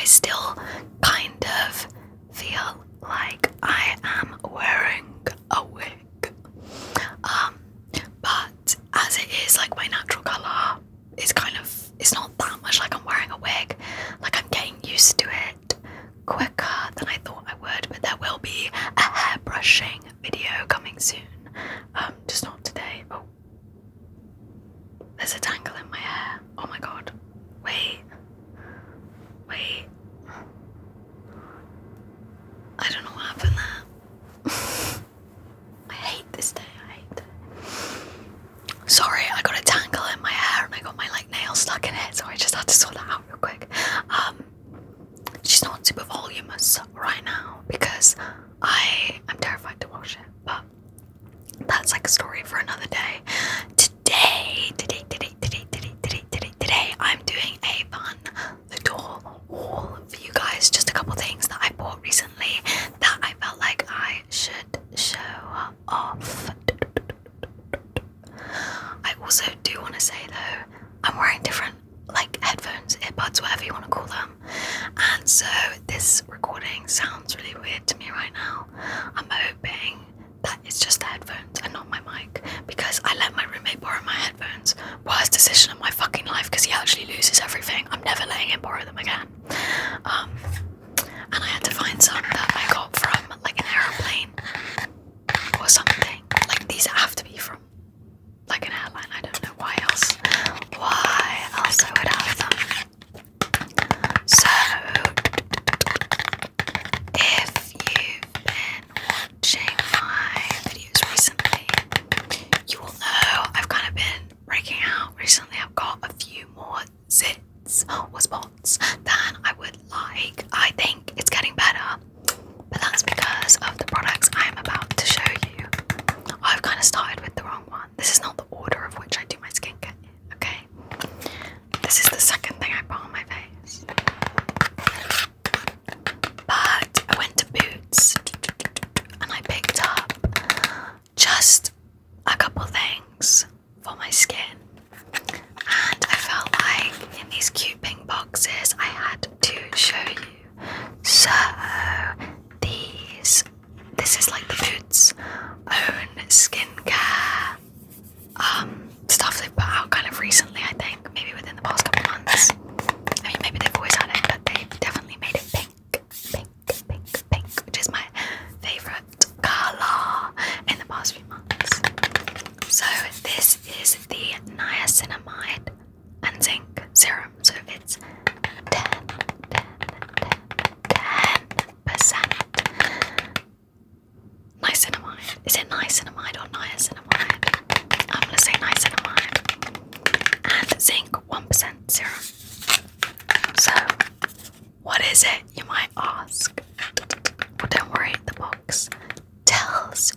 still kind of feel like I am wearing a wig. But as it is like my natural colour, it's not that much like I'm wearing a wig. Like I'm getting used to it quicker than I thought I would, but there will be a hair brushing video coming soon. Just not today. Oh, there's a tangle in my hair. Oh my god. Wait. I don't know what happened there. I hate this day. I hate it. Sorry, I got a tangle in my hair and I got my like nail stuck in it, so I just had to sort that out real quick. She's not super voluminous right now because I am terrified to wash it, but that's like a story for another day. Today, I'm doing a fun little haul for you guys. Just a couple things that I bought recently that I felt like I should show off. I also do want to say though, I'm wearing different like headphones, earbuds, whatever you want to call them, and so this recording sounds really weird to me right now. I'm hoping that it's just the headphones and not my mic, because I let my roommate borrow my headphones. Worst decision of my fucking life, because he actually loses everything. I'm never letting him borrow them again. And I had to find some that I got from like an aeroplane or something. Like these have to be from like an airline. I don't know why else I would have them. So if you've been watching my videos recently, you will know I've kind of been breaking out recently. I've got a few more zits or spots than I would like. I think it's getting better, but that's because of the products I am about to show you. I've kind of started with the wrong one. This is not the order of which I do my skincare in, okay? This is the second thing I put on my face. But I went to Boots and I picked up just a couple things for my skin. And I felt like in these cute pink boxes I had to show you. So this is like the Boots own skincare stuff they've put out kind of recently, I think, maybe within the past couple of months. I mean, maybe they've always had it, but they've definitely made it pink, which is my favourite colour in the past few months. So this is the niacinamide and zinc serum. So it's 10% niacinamide. Is it niacinamide or niacinamide? I'm going to say niacinamide. And zinc 1% serum. So what is it, you might ask? Well, don't worry, the box tells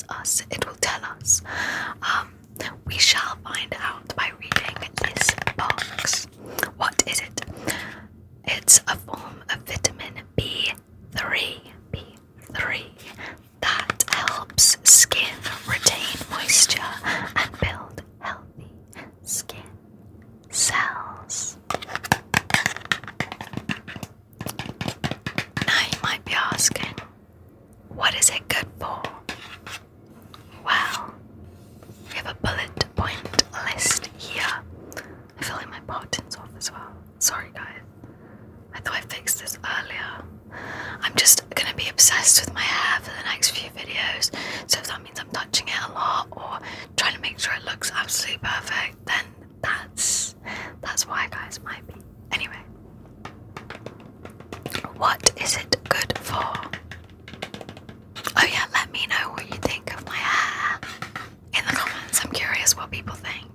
us. We shall find out by reading this box. What is it? It's a form of vitamin B3 that helps skin retain moisture and build healthy skin cells. Now you might be asking, what is it good for? Well, we have a bullet point list here. I feel like my button's off as well. Sorry guys. I thought I fixed this earlier. I'm just going to be obsessed with my hair for the next few videos. So if that means I'm touching it a lot or trying to make sure it looks absolutely perfect, then that's why, guys, might be. Anyway. What is it good for? Oh yeah, let me know what you think of my hair in the comments. I'm curious what people think.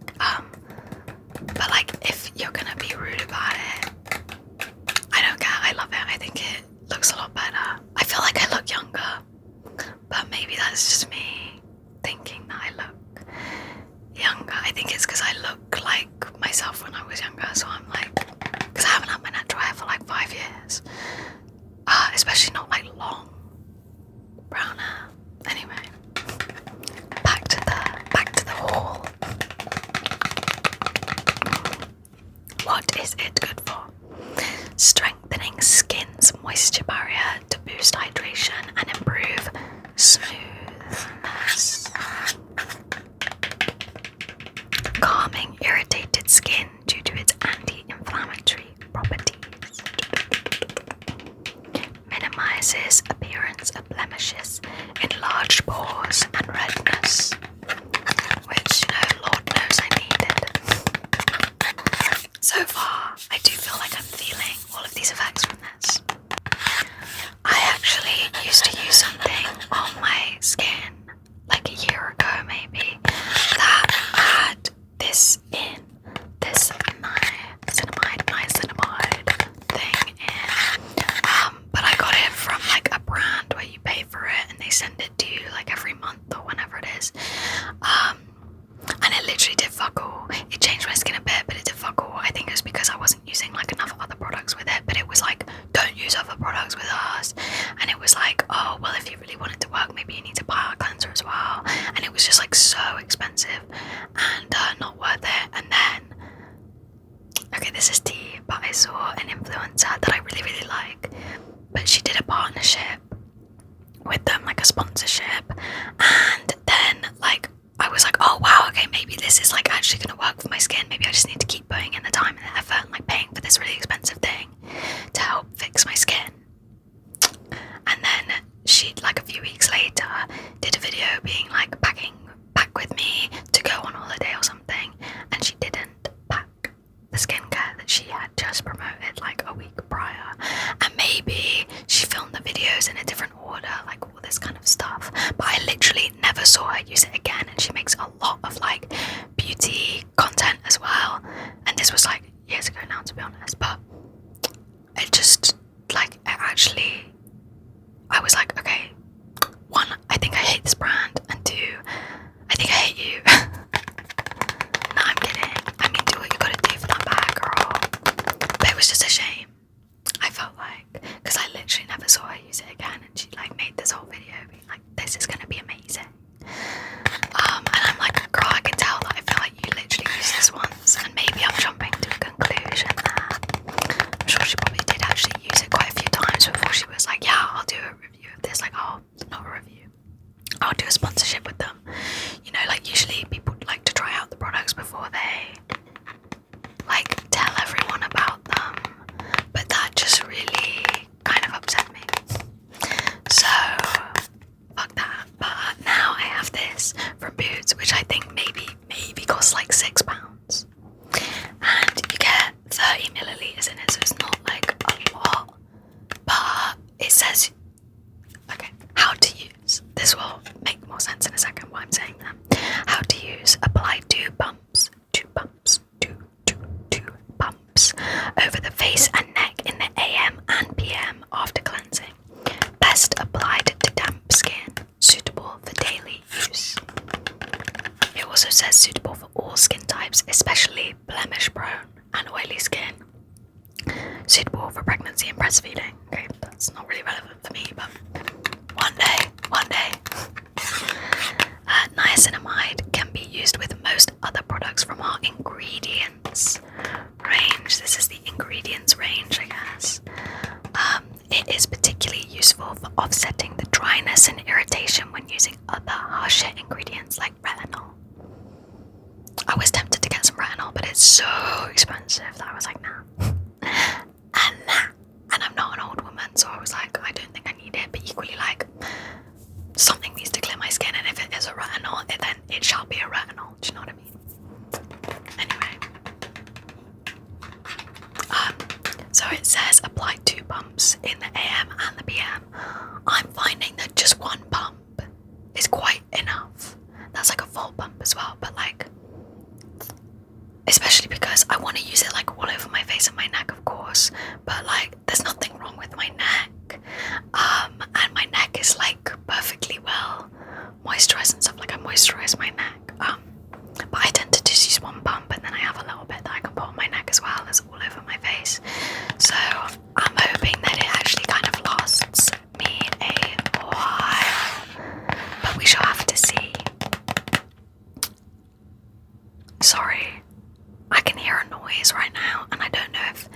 But like, if you're gonna be rude about it, I don't care. I love it. I think it looks a lot better. I feel like I look younger, but maybe that's just me thinking that I look younger. I think it's because I look like myself when I was younger, so I'm like, because I haven't had my natural hair for like 5 years, especially not like long brown hair. Anyway, back to the haul. What is it good for? minimizes appearance of blemishes, enlarged pores and redness, which, Lord knows I needed. So far, I do feel like I'm feeling all of these effects from this. I actually used to use something on my skin like a year ago maybe that had this in this niacinamide thing in, but I got it from like a brand where you pay for it and they send it to you like every month or whenever it is, and it literally did fuck all. It changed my skin a bit, but it did fuck all. I think it was because I wasn't using like enough other products with it, but it was like, don't use other products with us, and it was like, oh well, if you really want it to work, maybe you need to buy our cleanser as well, and it was just like so expensive and not worth it. And then, okay, this is tea, but I saw an influencer that I really like, but she did a partnership with them, like a sponsorship, and then like I was like, oh wow, okay, maybe this is like actually gonna work for my skin. Maybe I just need to keep putting in the time and the effort and like paying for this really expensive thing to help fix my skin. And then she, like a few weeks later, did a video being like pack with me to go on holiday or something, and she didn't pack the skincare that she had just promoted like a week prior. And maybe she filmed the videos in a different order, like all this kind of stuff, but I literally never saw her use it again. And she makes a lot of like beauty content as well, and this was like years ago now, to be honest, but it just like, it actually, I was like, okay, one, I think I hate this brand, and two, I think I hate you. No, I'm kidding. I mean, do what you gotta do for that bag, girl. But it was just a shame. I felt like, because I literally never saw her use it again, and she like made this whole video being like, this is gonna be amazing. And I'm like, girl, I can tell that I feel like you literally used this once, and maybe I'm jumping to a conclusion there. I'm sure she probably did actually use it quite a few times before she was like, yeah, I'll do a review of this. Like, oh, not a review, I'll do a sponsorship with them. You know, like usually people like to try out the products before they like tell everyone about them, but that just really kind of upset me. So fuck that. But now I have this from Boots, which I think maybe costs like £6, and you get 30 milliliters in it, so it's not like a lot, but it says, okay, how to use. This will make more sense in a second why I'm saying that. How to use: apply 2 pumps over the face and neck in the AM and PM after cleansing. Best applied to damp skin, suitable for daily use. It also says suitable for all skin types, especially blemish prone and oily skin. Suitable for pregnancy and breastfeeding. Okay, that's not really relevant for me, but one day. Niacinamide can be used with most other products from our ingredients range. This is the ingredients range, I guess. It is particularly useful for offsetting the dryness and irritation when using other harsher ingredients like retinol. I was tempted to get some retinol, but it's so expensive that I was like, nah. And I'm not an old woman, so I was like, I don't think I need it, but equally like, something needs to clear my skin, and if it is a retinol, then it shall be a retinol. Do you know what I mean? Anyway, so it says apply 2 pumps in the AM and the PM. I'm finding that just 1 pump is quite enough. That's like a full pump as well, but like, especially because I want to use it like all over my face and my neck, of course, but like there's nothing wrong with my neck, and my neck is like perfectly well moisturized and stuff. Like I moisturize my neck, but I tend to just use 1 pump, and then I have a little bit that I can put on my neck as well as all over my face. So I'm hoping that it actually kind of lasts me a while, but we shall have to see. Sorry, I can hear a noise right now, and I don't know if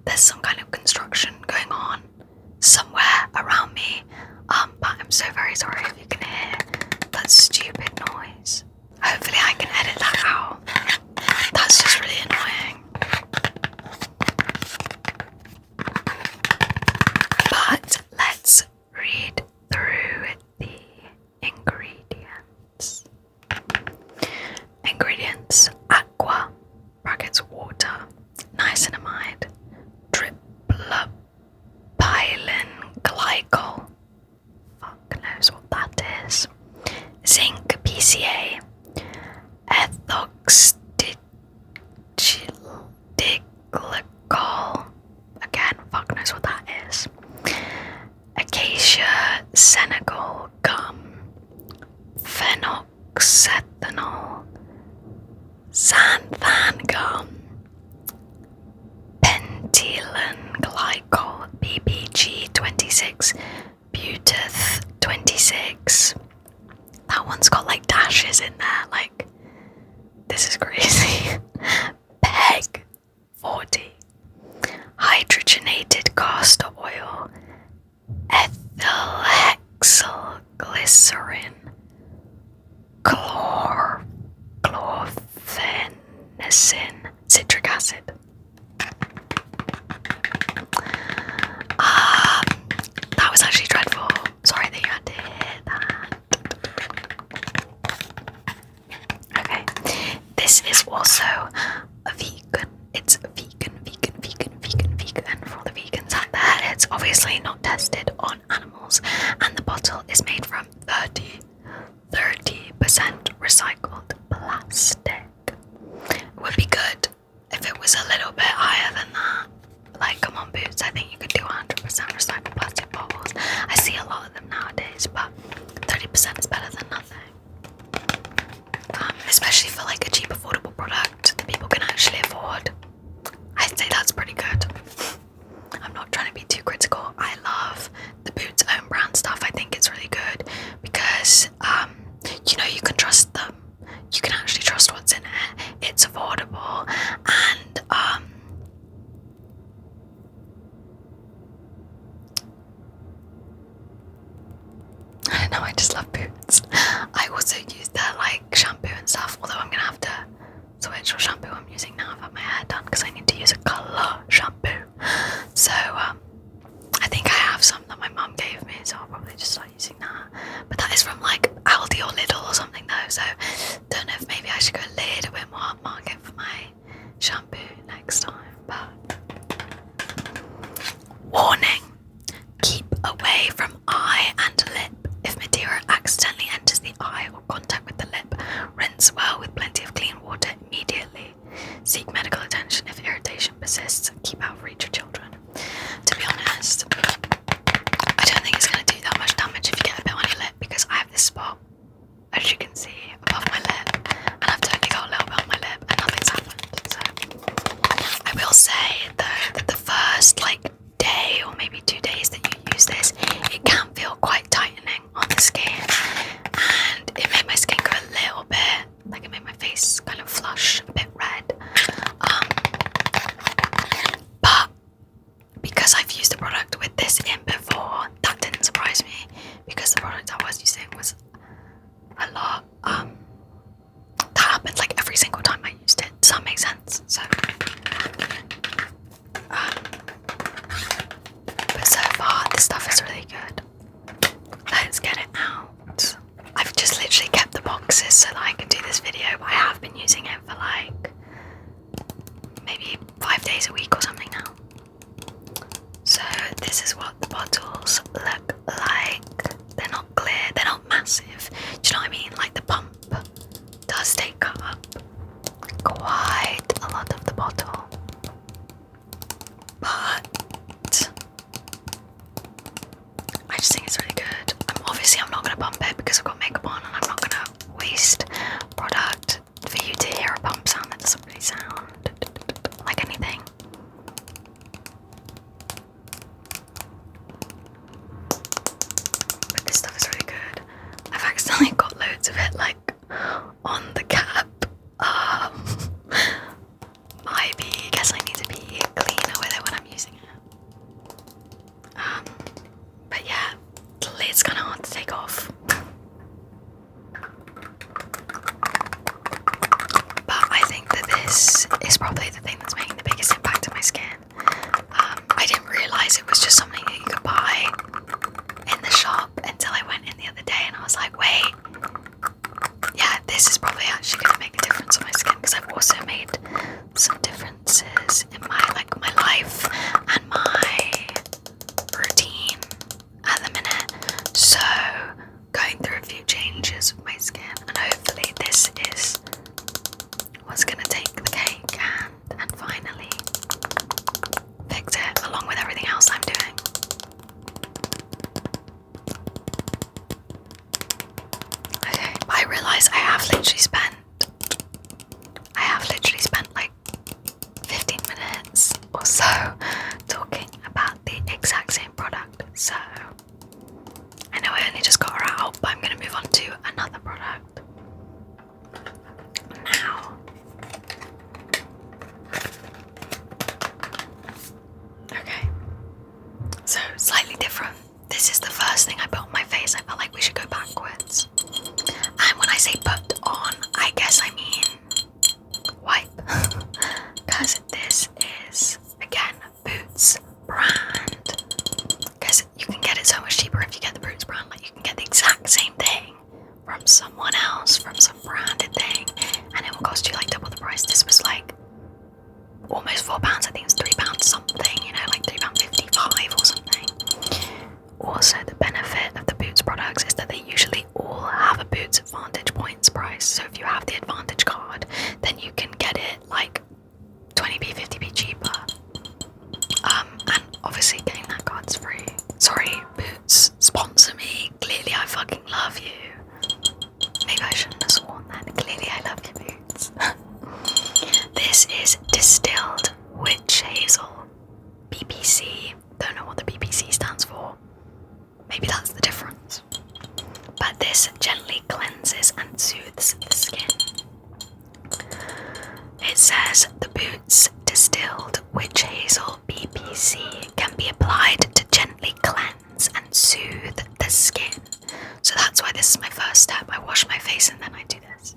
there's some kind of construction going on somewhere around me, but I'm so very sorry if you can hear that stupid noise. Hopefully I can edit that out. That's just really annoying. But let's glycol. Fuck knows what that is. Zinc PCA. Ethoxydiglycol. Again, fuck knows what that is. Acacia Senegal gum. Phenoxethanol. Xanthan gum. Pentylene glycol. BBG 26. Buteth 26. That one's got like dashes in there, like, this is crazy. PEG 40. Hydrogenated castor oil. Ethylhexylglycerin. Chlorphenesin. Citric acid. That was actually dreadful. Sorry that you had to hear that. Okay, this is also a vegan. It's vegan for all the vegans out there. It's obviously not tested on animals, and the bottle is made from 30% recycled plastic. It would be good if it was a little bit higher than that. Like, come on, Boots, I think you could do 100% recycled plastic bottles. I see a lot of them nowadays, but 30% is better than nothing. Especially for like a cheap, affordable product that people can actually afford. I'd say that's pretty good. I'm not trying to be too critical. I love the Boots own brand stuff. I think it's really good because, you know, you can trust them. You can actually trust what's in it. It's affordable, and I don't know, I just love Boots. I also use their like shampoo and stuff, although I'm gonna have to switch what shampoo I'm using now. I've had my hair done because I need to use a colour shampoo. So I think I have some that my mum gave me, so I'll probably just start using that. But that is from like Aldi or Lidl or something though, so don't know if maybe I should go a little bit more upmarket for my shampoo next time. But warning, keep away from eye and lip. If material accidentally enters the eye or contact with the lip, rinse well with plenty of clean water immediately. Seek medical attention if irritation persists, and keep out of reach of children. To be honest, I don't think it's going to do that much damage if you get a bit on your lip, because I have this spot, as you can see, above my lip, and I've totally got a little bit on my lip and nothing's happened. So I will say though that the first like day or maybe 2 days that you use this, it can feel quite tightening on the skin, and it made my skin go a little bit, like it made my face kind of flush, a bit red. But because I've used the product with this in before, that didn't surprise me, because the product I was using was a lot, that happened like every single time I used it. Does that make sense? So but so far this stuff is really good. Let's get it out. I've just literally kept the boxes so that I can do this video, but I have been using it for like maybe 5 days a week or something now. So this is what the bottles look like. They're not clear, they're not massive. Do you know what I mean? Like the pump does take up quite a lot of the bottle. But I just think it's really good. Obviously I'm not going to pump it because I've got makeup on, and I'm not going to waste product for you to hear a pump sound that doesn't really sound like anything. But this stuff is really good. I've accidentally got loads of it like on the cap. Maybe, guess I need to be cleaner with it when I'm using it. But yeah, the lid's kind of hard to take off. But I think that this is probably the thing that's making the biggest impact on my skin. I didn't realise it was just something that you could buy in the shop until I went in the other day, and I was like, wait, yeah, this is probably actually going to make a difference on my skin, because I've also made some differences in my life and my routine So slightly different. This is the first thing I put on my face. I felt like we should go backwards. And when I say put on, I guess I mean wipe. Because this is, again, Boots brand. Because you can get it so much cheaper if you get the Boots brand. Like, you can get the exact same thing from someone else, from some branded thing, and it will cost you like double the price. This was like almost £4. I think it was £3 something, you know, like £3.55 or something. Also, the benefit of the Boots products is that they usually all have a Boots Advantage points price. So if you have the Advantage card, then you can get it like 20p, 50p cheaper. And obviously getting that card's free. Sorry, Boots, sponsor me. Clearly I fucking love you. Maybe I shouldn't have sworn that. Clearly I love you, Boots. This is Distilled Witch Hazel. BPC. Don't know what the BPC stands for. Maybe that's the difference. But this gently cleanses and soothes the skin. It says the Boots Distilled Witch Hazel BPC can be applied to gently cleanse and soothe the skin. So that's why this is my first step. I wash my face and then I do this.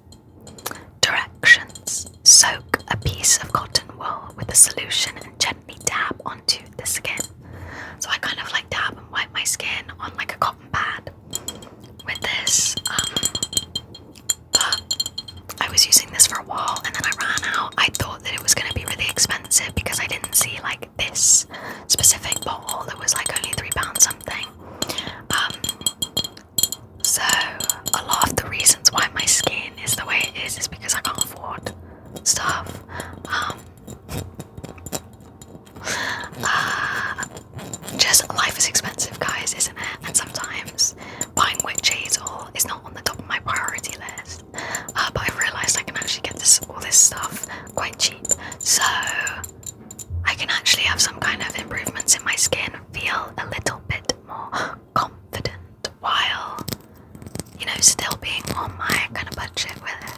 Directions. Soak a piece of cotton wool with a solution and gently dab onto the skin. So I kind of like dab and wipe my skin on like a cotton pad with this. But I was using this for a while and then I ran out. I thought that it was going to be really expensive because I didn't see like this specific bottle that was like only £3 something. So a lot of the reasons why my skin is the way it is because I can't afford stuff. Just life is expensive, guys, isn't it? And sometimes buying witch hazel is not on the top of my priority list. But I've realised I can actually get all this stuff quite cheap. So I can actually have some kind of improvements in my skin, feel a little bit more confident while, you know, still being on my kind of budget with it.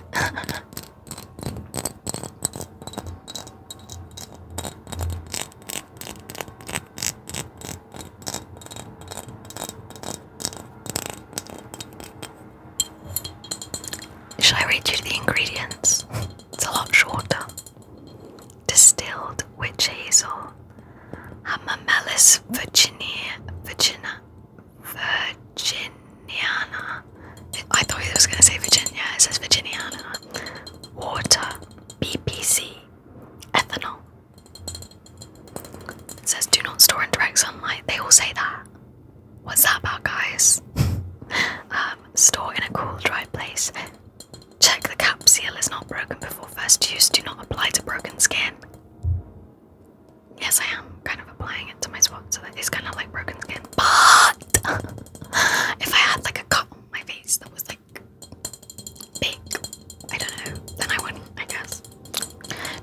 Should I read you the ingredients? It's a lot shorter. Distilled witch hazel, Hamamelis virginiana. I thought it was going to say Virginia. It says Virginiana. Water, BPC, ethanol. It says do not store in direct sunlight. They all say that. What's that about, guys? Store in a cool, dry place. Check the cap seal is not broken before first use. Do not apply to broken skin. Yes, I am kind of applying it to my spot, so that it's kind of like broken skin. But if I had like a cut on my face that was like big, I don't know, then I wouldn't, I guess.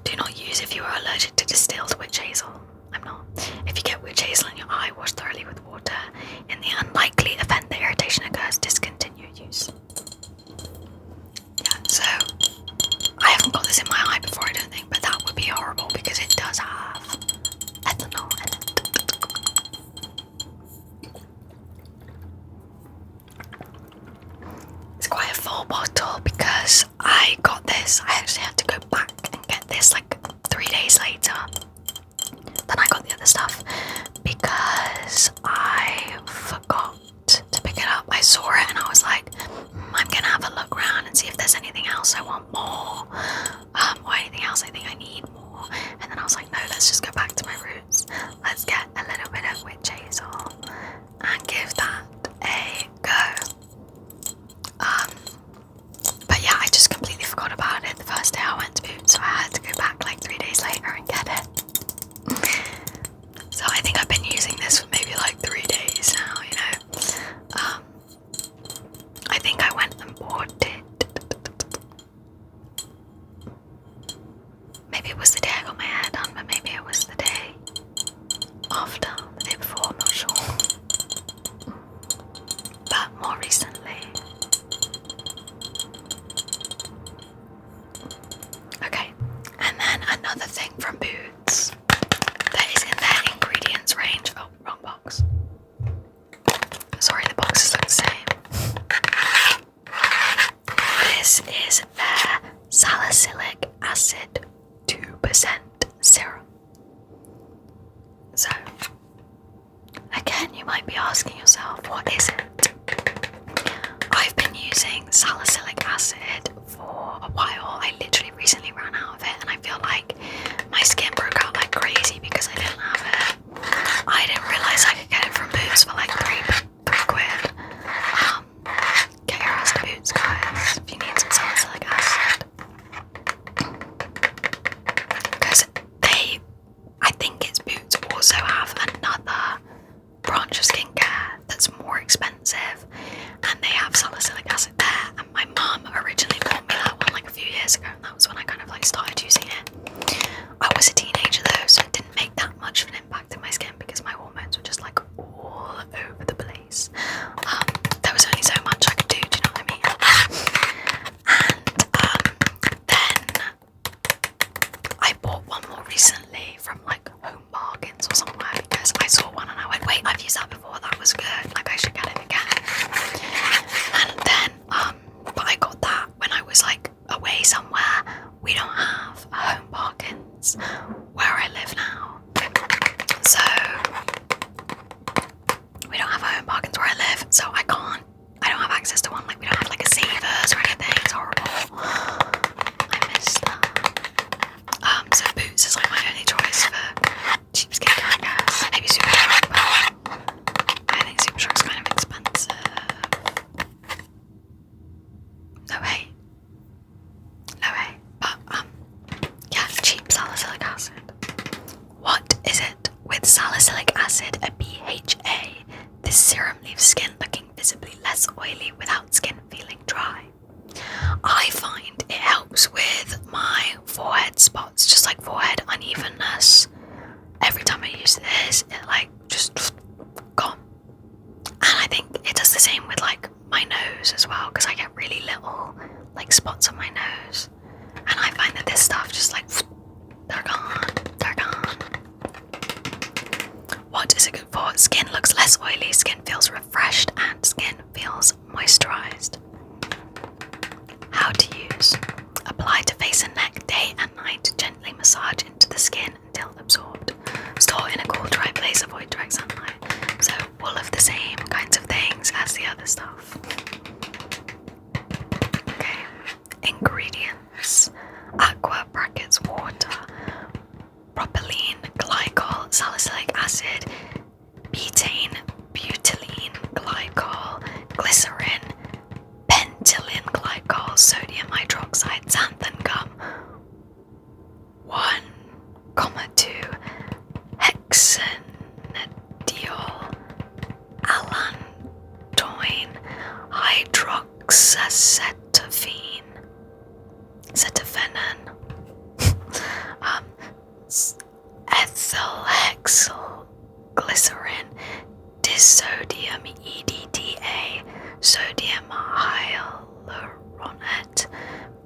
Do not use if you are allergic to distilled witch hazel. I'm not. If you get witch hazel in your eye, wash thoroughly with water. In the unlikely event that irritation occurs, discontinue use. Yeah, so I haven't got this in my eye before, I don't think, but that would be horrible because it does have ethanol in it. It's quite a full bottle because I got this. I actually had to go back and get this like 3 days later. Then I got the other stuff because I forgot to pick it up. I saw it and I was like, I'm gonna have a look around and see if there's anything else I want more, or anything else I think I need more. And then I was like, no, let's just go back to my roots. Let's get a little bit of witch hazel and give that a go. But yeah, I just completely forgot about it the first day I went to Boots, so I had to go back like 3 days later and get it. So I think I've been using this for maybe like 3 days now, you know. I think I went and bought it. Maybe it was the day I got my hair done, but maybe it was the day after, the day before, I'm not sure. But more recently. Okay, and then another thing from Boots that is in their ingredients range. Oh, wrong box. might be asking yourself, what is it? I've been using salicylic acid for a while. I literally recently ran out of it, and I feel like my skin broke out like crazy because I didn't have it. I didn't realise I could get it from Boots for like £3. Get your ass to Boots, guys, if you need some salicylic acid. Because I think it's Boots also have another branch of skincare that's more expensive, and they have salicylic acid there. And my mum originally bought me that one like a few years ago, and that was when I kind of like started using it. I was a teenager though, so it didn't make that much of an impact in my skin because my hormones were just like all over the place. There was only so much I could do you know what I mean? And then I bought one more recently from like Home Bargains or somewhere because I saw one and I went, wait, I've used that before, that was good, like I should get it again. And then, but I got that when I was like away somewhere. We don't have a Home Bargains where I live now. So, we don't have a Home Bargains where I live, so I don't have access to one, like we don't have like a Savers or anything, it's horrible. I miss that. So Boots is like my only choice for cheap skincare, I guess. Maybe Superdrug, but I think Superdrug's kind of expensive. No way. But yeah, cheap salicylic acid. What is it with salicylic acid, a BHA? This serum leaves skin looking visibly less oily without skin feeling dry. I find it helps with my forehead spots, just like forehead unevenness. Every time I use this, it like just gone. And I think it does the same with like my nose as well, because I get really little like spots on my nose. And I find that this stuff just like, they're gone. What is it good for? Skin looks less oily, skin feels refreshed, and skin feels moisturized. How to use. Apply to face and neck day and night. Gently massage into the skin until absorbed. Store in a cool, dry place. Avoid direct sunlight. So all of the same kinds of things as the other stuff. Okay. Ingredients. Aqua brackets water. Propylene glycol, salicylic acid, betaine, butylene glycol, glycerin, pentylene glycol, sodium hydroxide, xanthan gum, 1,2 hexanediol, allantoin, hydroxacetophen, cetophenin, ethyl hexyl glycerin, disodium EDTA, sodium hyaluronate,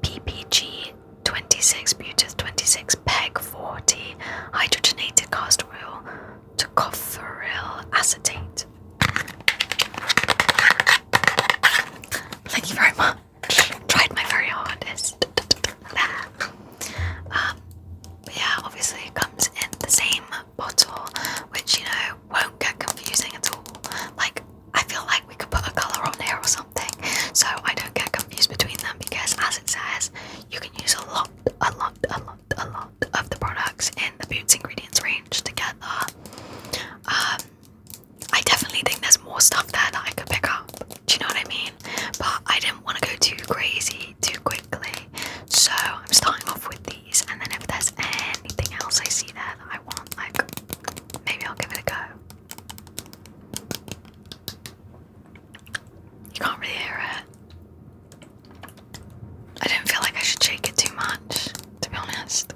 PPG 26, butyrate 26, PEG 40, hydrogenated castor oil, tocopherol acetate. Thank you very much. Tried my very hardest. But yeah, obviously it comes in the same bottle, which, you know, won't get confusing at all. Like, I feel like we could put a colour on here or something, so I don't get confused between them, because as it says, you can use a lot of the products in the Boots ingredients range together. I definitely think there's more stuff there that I could pick up, do you know what I mean? But I didn't want to go too crazy too quickly, so I'm starting off with these, and then if there's anything else I see there that I want, like, maybe I'll give it a go. You can't really hear it. I don't feel like I should shake it too much, to be honest.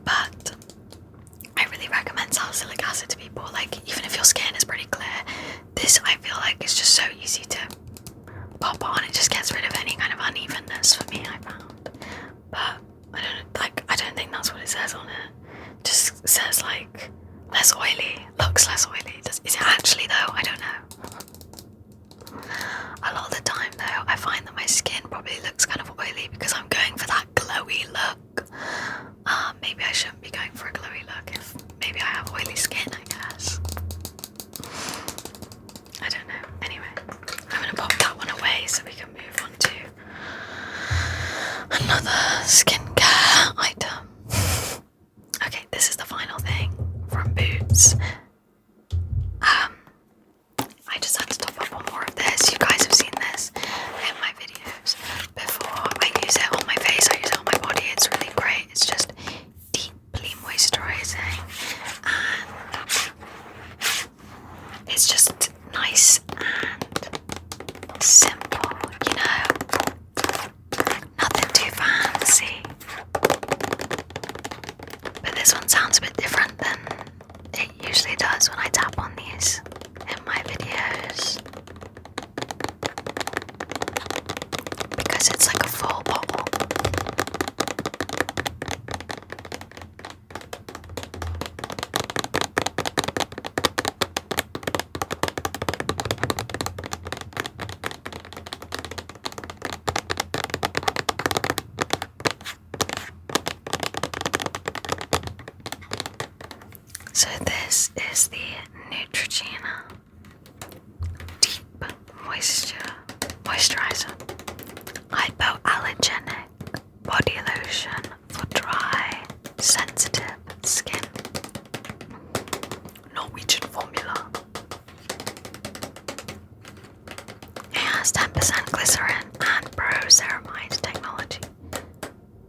But I really recommend salicylic acid to people, like, even if your skin is pretty clear, this I feel like is just so easy to pop on. It just gets rid of any kind of unevenness for me, I found. But I don't think that's what it says on it. It just says like less oily, looks less oily. Is it actually though? I don't know. A lot of the time though, I find that my skin probably looks kind of oily because I'm going for that glowy look. Maybe I shouldn't be going for a glowy look if maybe I have oily skin, I guess. it's just nice and simple, you know, nothing too fancy. But this one sounds a bit different than it usually does when I tap on these in my videos, because it's like a full bottle. So this is the Neutrogena Deep Moisturizer Hypoallergenic Body Lotion for dry, sensitive skin. Norwegian formula. It has 10% glycerin and pro-ceramide technology.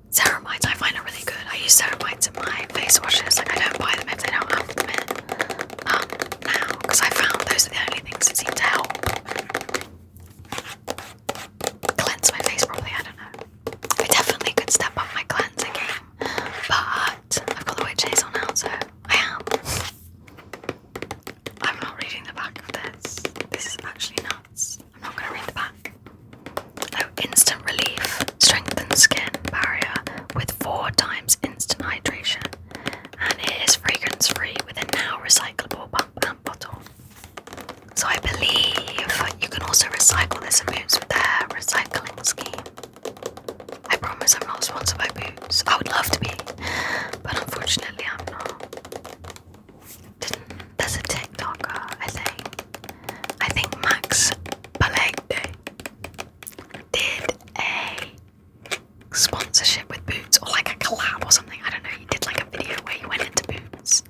Ceramides, I find it really good. I use ceramides in my face washes. Like, I don't buy them if they don't have them in now, because I found those are the only things that seem to help cleanse my face properly. I don't know. I definitely could step up my cleansing game, but I've got the witch hazel now, so I am. I'm not reading the back of this. This is actually nuts. I'm not going to read the back. Oh, instant relief, strengthens skin barrier with 4 times instant hydration, and it is fragrance free with a now recyclable pump and bottle. So I believe you can also recycle this in Boots with their recycling scheme. I promise I'm not sponsored by Boots. I would love to be, but unfortunately I'm not. There's a TikToker, I think Max Balegde did a sponsorship with Boots, or like a collab or something. I don't know. He did like a video where he went into Boots,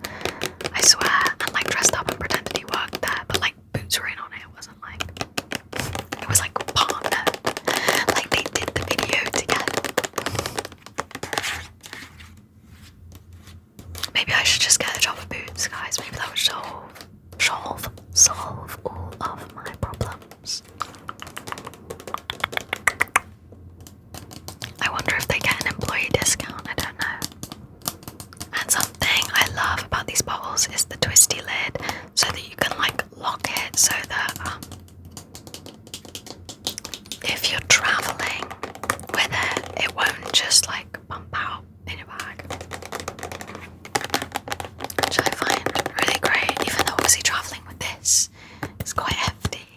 I swear, and like dressed up and pretended he worked there, but like Boots were in on it. It was like partnered. Like they did the video together. Maybe I should just get a job at Boots, guys. Maybe that would solve all of my problems. I wonder if they get an employee discount. I don't know. And something I love about these bottles is the twisty lid, so that you can like lock it, so that if you're traveling with it, it won't just like bump out in your bag, which I find really great. Even though obviously traveling with this is quite hefty.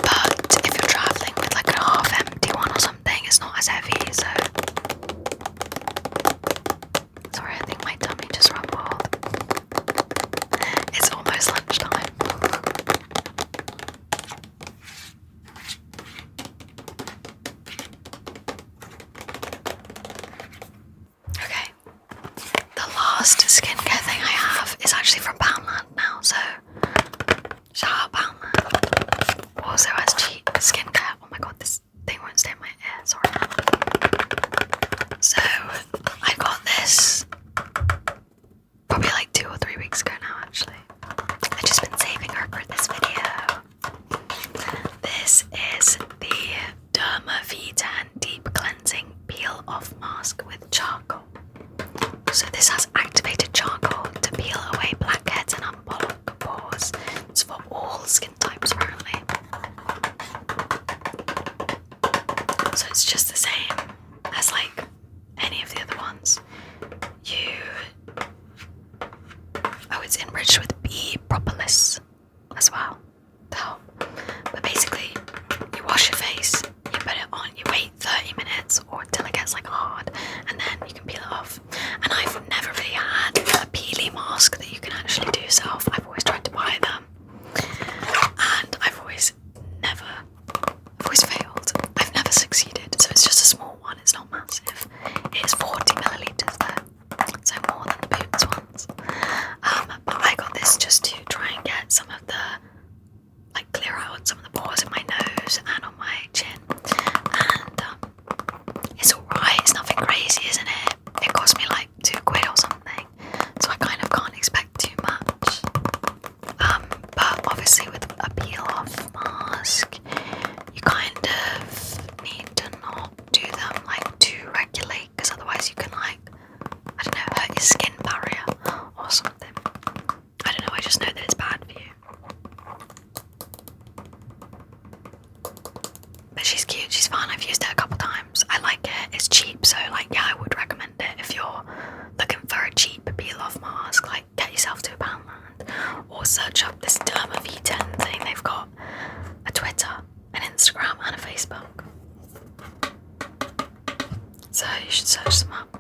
But if you're traveling with like a half empty one or something, it's not as heavy, so. Sorry, I think my tummy just rumbled. It's almost lunchtime. Okay. The last skincare thing I have is actually from Poundland now, so shout out Poundland. Also has cheap skincare. Oh my god, this thing won't stay in my ear, sorry. So I got this probably like 2 or 3 weeks ago now, actually. I've just been saving her for this video. This is the Dermavita Deep Cleansing Peel Off Mask with charcoal. So this has activated charcoal to peel away blackheads and unblock pores. a cheap peel-off mask, like get yourself to a Poundland, or search up this Dermav10 thing. They've got a Twitter, an Instagram, and a Facebook. So you should search them up.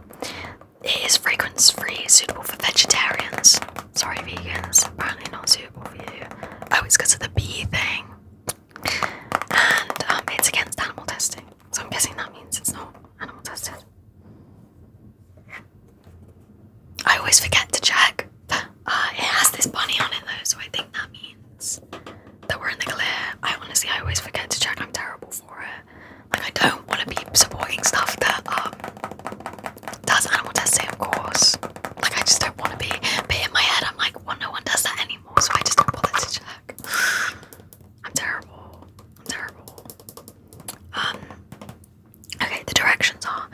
It is fragrance-free, suitable for vegetarians. Sorry, vegans, apparently not suitable for you. Oh, it's because of the bee thing. And it's against animal testing. So I'm guessing that means it's not animal tested. I always forget to check. It has this bunny on it though, so I think that means that we're in the clear. I always forget to check. I'm terrible for it. Like, I don't want to be supporting stuff that does animal testing, of course. Like, I just don't want to be. But in my head, I'm like, well, no one does that anymore, so I just don't bother to check. I'm terrible. Okay, the directions are: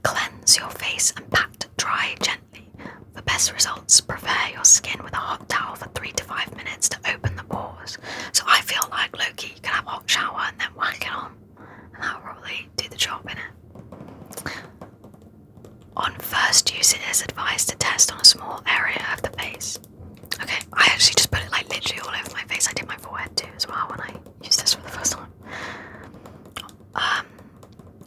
cleanse your face and pat dry gently. For best results, prepare your skin with a hot towel for 3 to 5 minutes to open the pores. So I feel like, Loki, you can have a hot shower and then whack it on, and that'll probably do the job, innit? On first use, it is advised to test on a small area of the face. Okay, I actually just put it like literally all over my face. I did my forehead too as well when I used this for the first time.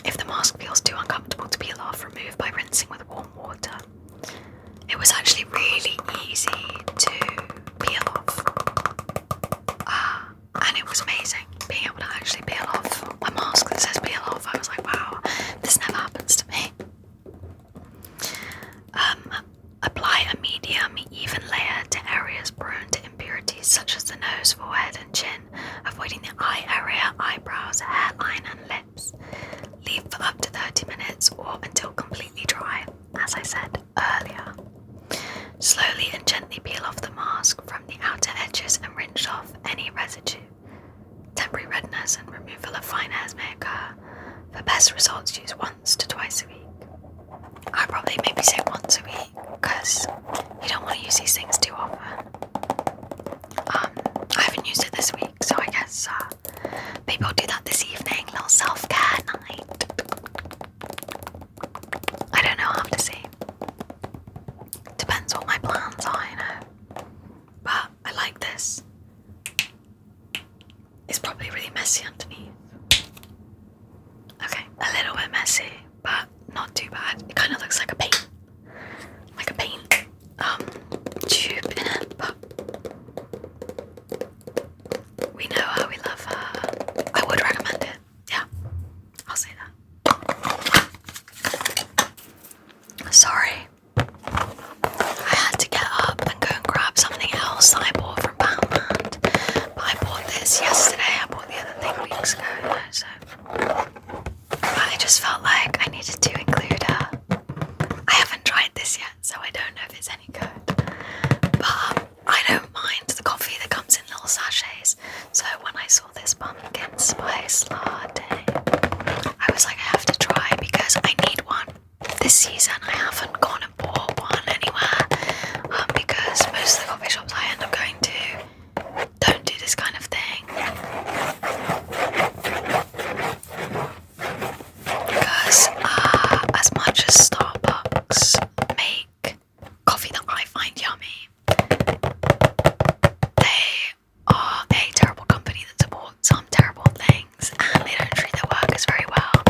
If the mask feels too uncomfortable to peel off, remove by rinsing with warm water. It was actually really easy to peel off. And it was amazing being able to actually peel off a mask that says peel off. I was like, wow, this never happens to me. Apply a medium, even layer to areas prone to impurities such as the nose, forehead and chin, avoiding the eye area, eyebrows, hairline and lips. Leave for up to 30 minutes or until completely dry, as I said earlier. Slowly and gently peel off the mask from the outer edges and rinse off any residue. Temporary redness and removal of fine hairs may occur. For best results, use once to twice a week. I'd probably maybe say once a week, because you don't want to use these things too often. I haven't used it this week, so I guess maybe I'll do that this evening, little self-care night. I don't know, I'll have to see. Depends what my plans are, you know. But I like this. It's probably really messy underneath. Okay, a little bit messy, but not too bad. It kind of looks like a paint tube in it, but we know her, we love her. I would recommend it. Yeah, I'll say that. Sorry, I had to get up and go and grab something else that I bought from Poundland. But I bought this yesterday. I bought the other thing weeks ago, you know, so I just felt like I needed to include her. I haven't tried this yet, so I don't know if it's any good. But I don't mind the coffee that comes in little sachets. So when I saw this pumpkin spice latte, I was like, I have to try because I need one. This season I haven't gone and bought one anywhere because most of the coffee shops I end up going to don't do this kind of thing. Because as much as Starbucks make coffee that I find yummy, they are a terrible company that supports some terrible things and they don't treat their workers very well.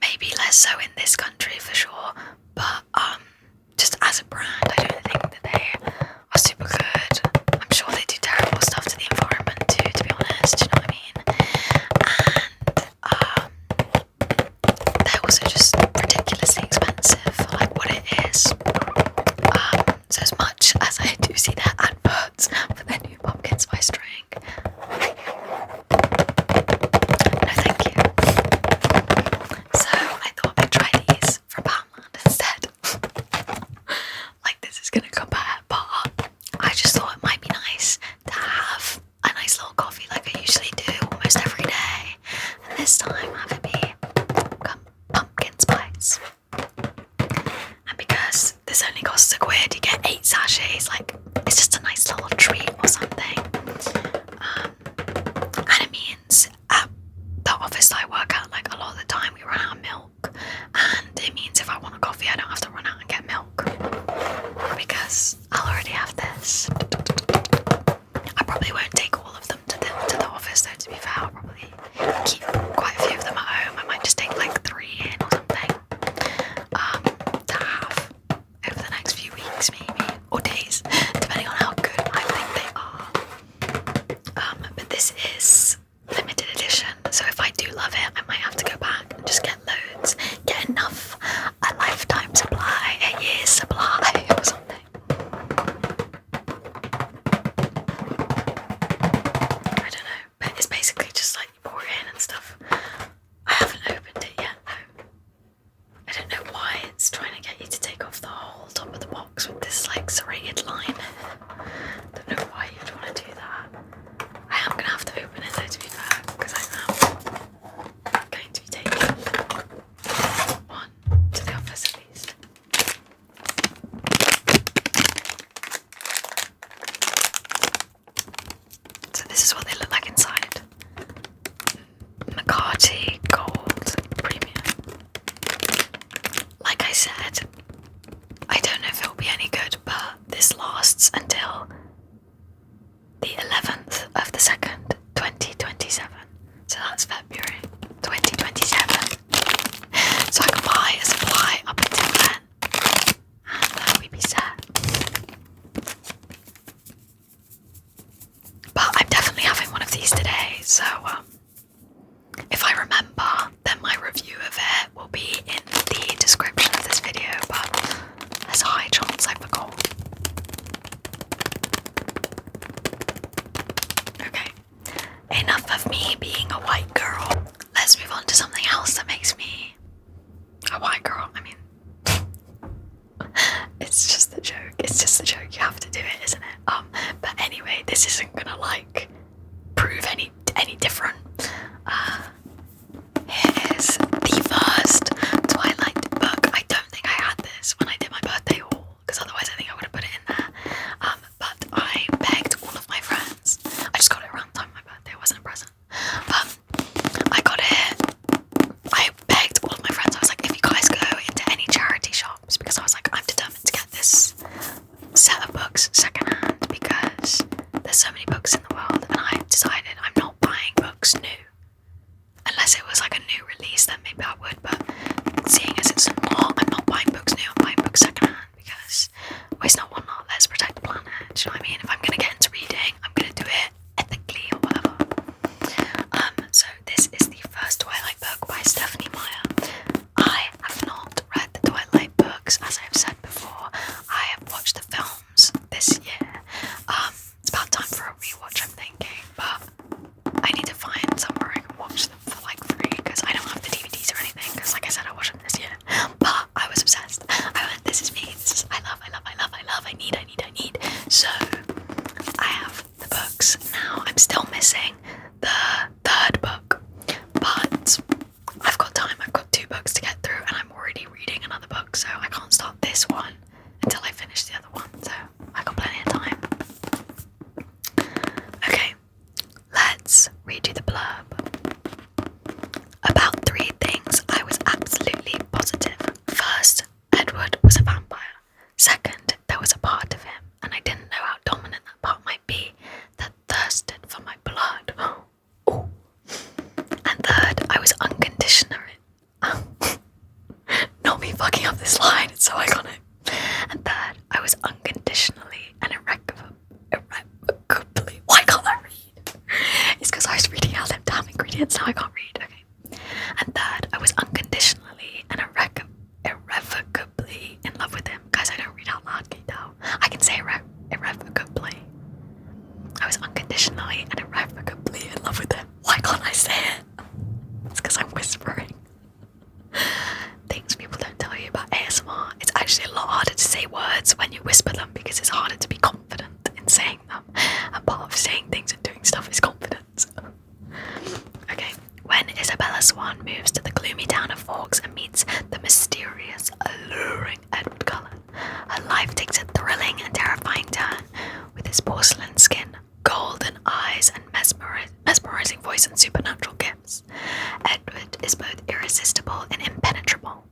Maybe less so in this country for sure, but just as a brand I don't think that they are super good. I'm sure they do terrible stuff to the environment too, to be honest, do you know what I mean? And they're also just ridiculously expensive for like what it is. So as much as I do see their adverts for their new pumpkin spice drink, no thank you. So I thought I'd try these from Poundland instead. Like, this is gonna compare, but I just thought it might be nice to have a nice little coffee like I usually do almost every day, and this time have it be pumpkin spice. And because this only costs £1, you get 8 sachets, like, it's just a nice little treat or something. And it means at the office that I work at, like, a lot of the time we run out of milk, and it means if I want a coffee I don't have to run out and get milk. weeks maybe, or days, depending on how good I think they are. But this is limited edition, so if I do love it, I might have to go back and just get loads, get enough, a lifetime supply, a year's supply or something. I don't know, but it's basically just like you pour it in and stuff. I haven't opened it yet though. I don't know why it's trying to get you to take off the whole top of the box with this like serrated line. Don't know why you'd want to do that. I am going to have to open it though, to be fair, because I am going to be taking one to the office at least. So this is what they look like inside. McCarty Gold Premium. Like I said, I don't know if it'll be any good, but this lasts until the 11th of the 2nd, 2027. So that's February 2027. So I can buy a supply up until then, and we'd be set. But I'm definitely having one of these today, so if I remember, then my review of it will be in the description of this video, but there's a high chance I forgot. Okay, enough of me being a white girl. Let's move on to something else that makes me a white girl. I mean, it's just a joke. It's just a joke. You have to do it, isn't it? But anyway, this isn't gonna like prove any different. Here is the first Twilight book. I don't think I had this when I did my birthday haul, because otherwise I think I would have put it in there. But I begged all of my friends. I just got it around the time of my birthday. It wasn't a present. I got it. I begged all of my friends. I was like, if you guys go into any charity shops, because I was like, I'm determined to get this set of books secondhand because there's so many books in the world, and I decided I'm not buying books new. Unless it was like a new release, then maybe I would, but seeing as it's not, I'm not buying books new, I'm buying books secondhand because waste not, want not, let's protect the planet. Do you know what I mean? If I'm going to get into reading, I'm going to do it ethically or whatever. So this is the first Twilight book by Stephanie Meyer. I have not read the Twilight books, as I've said before. I have watched the films this year. It's about time for a rewatch, I'm thinking, but I need to find somewhere I can watch them for like free, because I don't have the DVDs or anything, because like I said, I watched them this year. But I was obsessed. I went, this is me, this is, I love, I need. So I have the books now. I'm still missing the third book, but I've got time. I've got 2 books to get through, and I'm already reading another book, so I can't start this one until I finish the other one, so I got plenty of time. Okay, let's redo the blurb. About 3 things I was absolutely positive. First, Edward was a vampire. Second, there was a part of him, and I didn't know how dominant that part might be, that thirsted for my blood. Ooh. And third, I was unconditionally. Not me fucking up this line, it's so iconic. And third, I was unconditionally and irrevocably. Why can't I read? It's because I was reading out them damn ingredients, now I can't read. Okay. And third, I was unconditionally and irrevocably in love with him. Guys, I don't read out loud, can you tell? I can say irrevocably. I was unconditionally and irrevocably in love with him. Why can't I say it? It's because I'm whispering. Things people don't tell you about ASMR. It's actually a lot harder to say words when you whisper them, because it's harder to be confident in saying them. And part of saying things and doing stuff is confidence. Okay. When Isabella Swan moves to the gloomy town of Forks and meets the mysterious, alluring Edward Cullen, her life takes a thrilling and terrifying turn. With his porcelain skin, golden eyes, and mesmerizing voice and supernatural gifts, Edward is both irresistible and impenetrable.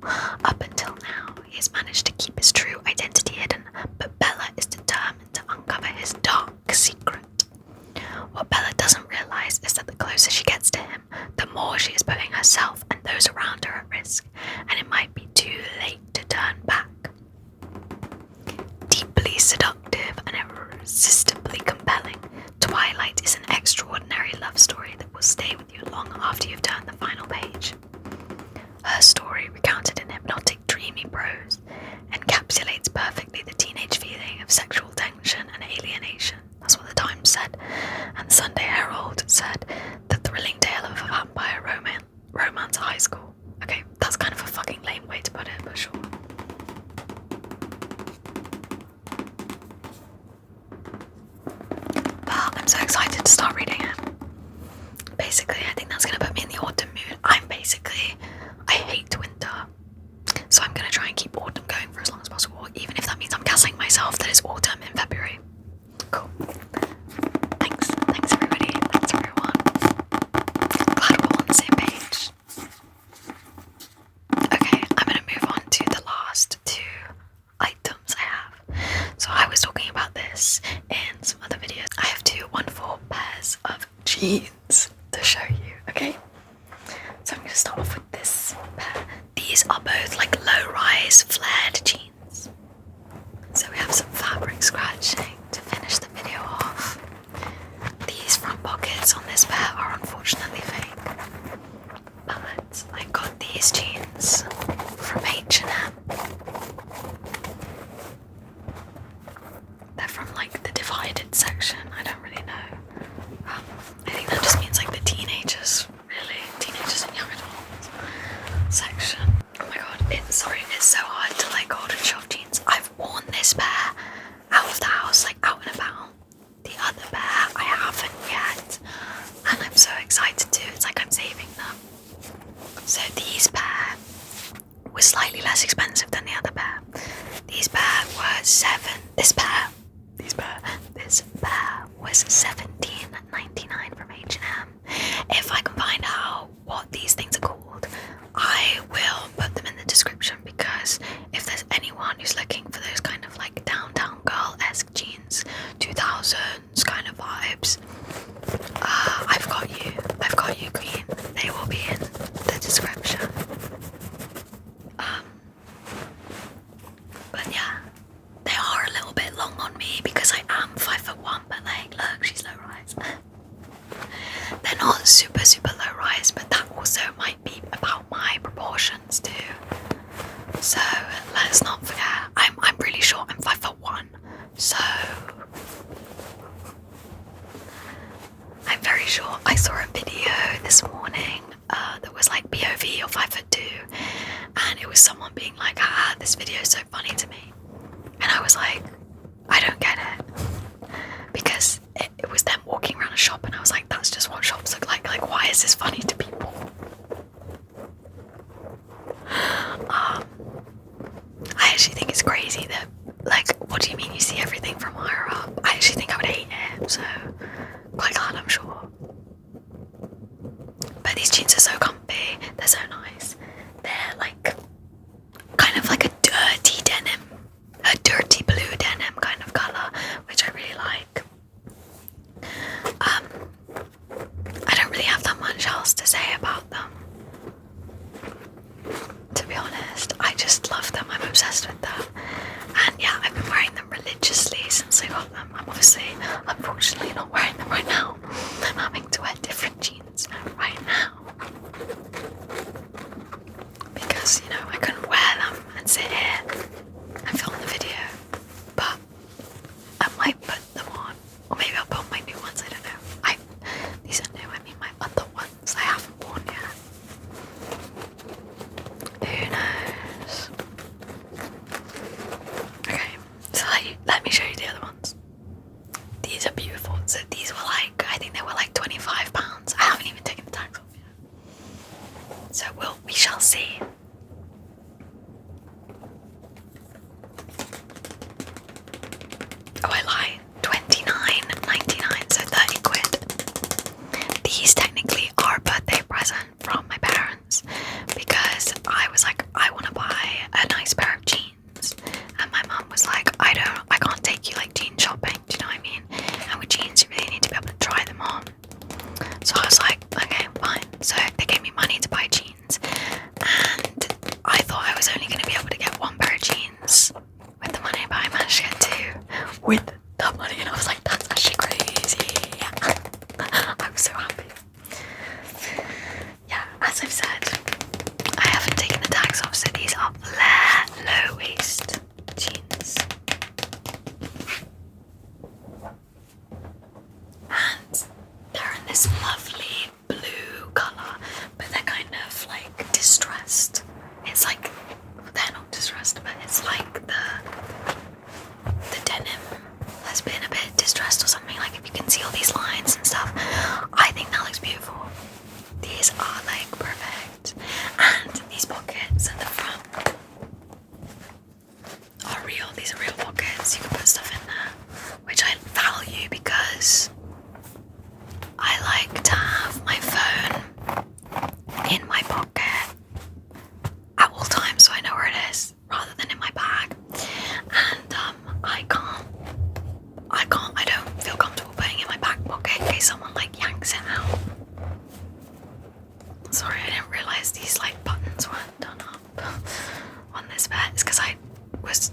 Up until now, he has managed to keep his true identity hidden, but Bella is determined to uncover his dark secret. What Bella doesn't realize is that the closer she gets to him, the more she is putting herself and those around her at risk. seductive and irresistibly compelling, Twilight is an extraordinary love story that will stay with you long after you've turned the final page. Her story, recounted in hypnotic, dreamy prose, encapsulates perfectly the teenage feeling of sexual tension and alienation. That's what the Times said. And the Sunday Herald said, the thrilling tale of a vampire romance at high school. Okay, that's kind of a fucking lame way to put it, but sure. But I'm so excited to start reading it. Basically, I think that's going to put me in the autumn mood. I hate winter. So I'm going to try and keep autumn going for as long as possible, even if that means I'm gassing myself that it's autumn in February. Cool. Thanks everybody. Thanks everyone. Glad we're all on the same page. Okay, I'm going to move on to the last two items I have. So I was talking about this in some other videos. I have two wonderful pairs of jeans to show you, okay? So I'm going to start off with this pair. These are both like low-rise flared jeans. So we have some fabric scratching to finish the video off. These front pockets on this pair are unfortunately fake. But I got these jeans from H&M. They're from like the divided section. I don't really know. I think that just means like the teenagers and young adults section. Oh my god, it's so hard to like hold and shove jeans. I've worn this pair out of the house, like out and about. The other pair I haven't yet, and I'm so excited to. It's like I'm saving them. So these pair were slightly less expensive than the other pair. These pair were This pair was $17.99 from H&M. If I can find out what these things are called, I will put them in the description, because if there's anyone who's looking for those kind of like downtown girl-esque jeans, 2000s kind of vibes, I've got you queen. They will be in the description. But yeah, they are a little bit long on me because I am 5'1", but like, look, she's low rise. They're not super low rise, but that also might be about my proportions too. So let's not forget, I'm really short. I'm 5'1", so I'm very short. I saw a video this morning that was like POV or 5'2", and it was someone being like, this video is so funny to me, and I was like, I don't get it, because it was them walking around a shop, and I was like, that's just what shops look like. Like, why is this funny to people? I actually think it's crazy that, like, what do you mean you see everything from higher up? I actually think I would hate it, so quite glad I'm short. But these jeans are so comfy, they're so nice. They're like kind of like a dirty blue denim kind of colour, which I really like. I don't really have that much else to say about them, to be honest. I just love them, I'm obsessed with them, and yeah, I've been wearing them religiously since I got them. I'm obviously, unfortunately, not wearing them right now. I'm having to wear different jeans right now, because, you know, I couldn't wear them and sit here and film the video, but I might put them on, or maybe I'll put on my new ones, I don't know. These are new, I mean my other ones I haven't worn yet. Who knows? Okay, so let me show you the other ones. These are beautiful. So these were like, I think they were like £25. I haven't even taken the tags off yet. So we shall see. Oh, I lied. £29.99, so 30 quid. These technically are a birthday present from my parents, because I was like, I want to buy a nice pair of jeans, and my mum was like, I can't take you with the money, and I was like, that's actually crazy. I was so happy. Yeah, as I've said, I haven't taken the tags off, so these are flare low waist jeans. And they're in this lovely blue colour, but they're kind of like distressed. It's like, they're not distressed, but it's like the denim has been a bit distressed or something. Like if you can see all these lines and stuff, I think that looks beautiful. These are like perfect, and these pockets at the front are real. These are real pockets. You can put stuff in there, which I value because I like to have my phone in my pocket at all times, so I know where it is, rather than in my bag. And I don't feel comfortable putting it in my back pocket in case someone like yanks it out. Sorry, I didn't realise these like buttons weren't done up on this bed. It's because I was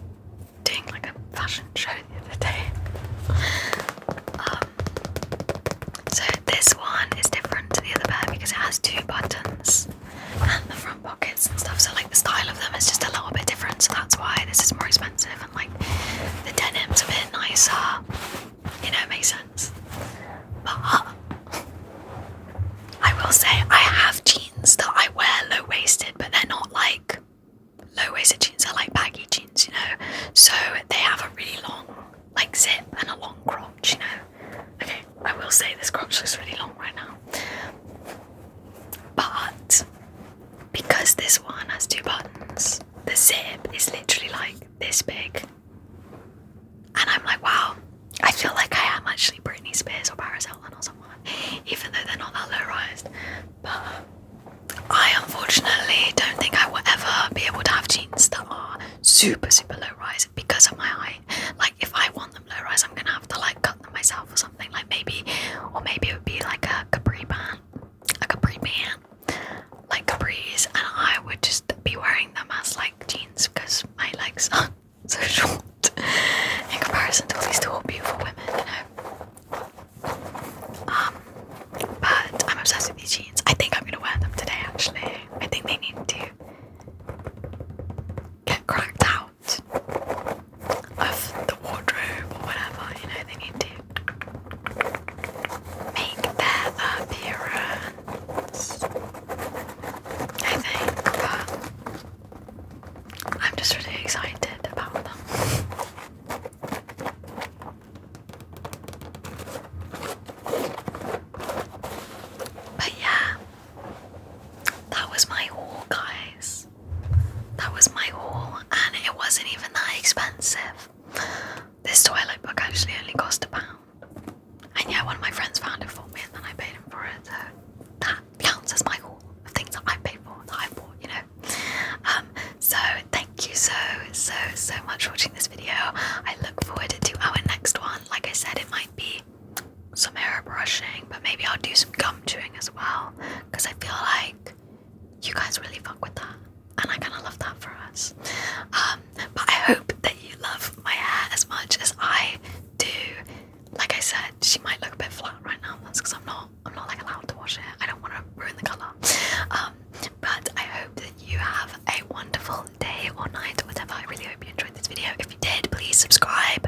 doing like a fashion show the other day. So this one is different to the other pair because it has 2 buttons and the front pockets and stuff. So like the style of them is just a little bit different. So that's why this is more expensive, and like the denim's a bit nicer. You know, it makes sense. But I will say I have jeans that I wear low-waisted, but they're not like low-waisted jeans. They're like baggy jeans, you know. So they have a really long like zip and a long crotch, you know. Okay, I will say this crotch looks really long right now. But because this one has 2 buttons, the zip is literally like this big. And I'm like, wow, I feel like I am actually Britney Spears or Paris Hilton or someone, even though they're not that low-rise. But I unfortunately don't think I will ever be able to have jeans that are super, super low-rise because of my height. Like if I want them low-rise, I'm gonna have to like cut them myself or something. Like maybe it would be like a capri pant, like capris, and I would just be wearing them as like jeans because my legs are so short in comparison to all these tall, beautiful women, you know. But I'm obsessed with these jeans. I think I'm gonna wear them today. Actually, I think they need to get cracked out of the wardrobe or whatever. You know, they need to make their appearance, I think, but I'm just really excited about them. But yeah, that was my haul, guys. That was my haul, and it wasn't even that expensive. This toilet book actually only cost £1. And yeah, one of my friends found it for me and then I paid him for it, so that counts as my haul of things that I paid for, that I bought, you know. So thank you so much for watching this video. I look forward to our next one. Like I said, it might be some airbrushing, but maybe I'll do some gum chewing as well, because I feel like you guys really fuck with that, and I kind of love that for us. But I hope that you love my hair as much as I do. Like I said, she might look a bit flat right now. That's because I'm not like allowed to wash it. I don't want to ruin the colour. But I hope that you have a wonderful day or night or whatever. I really hope you enjoyed this video. If you did, please subscribe,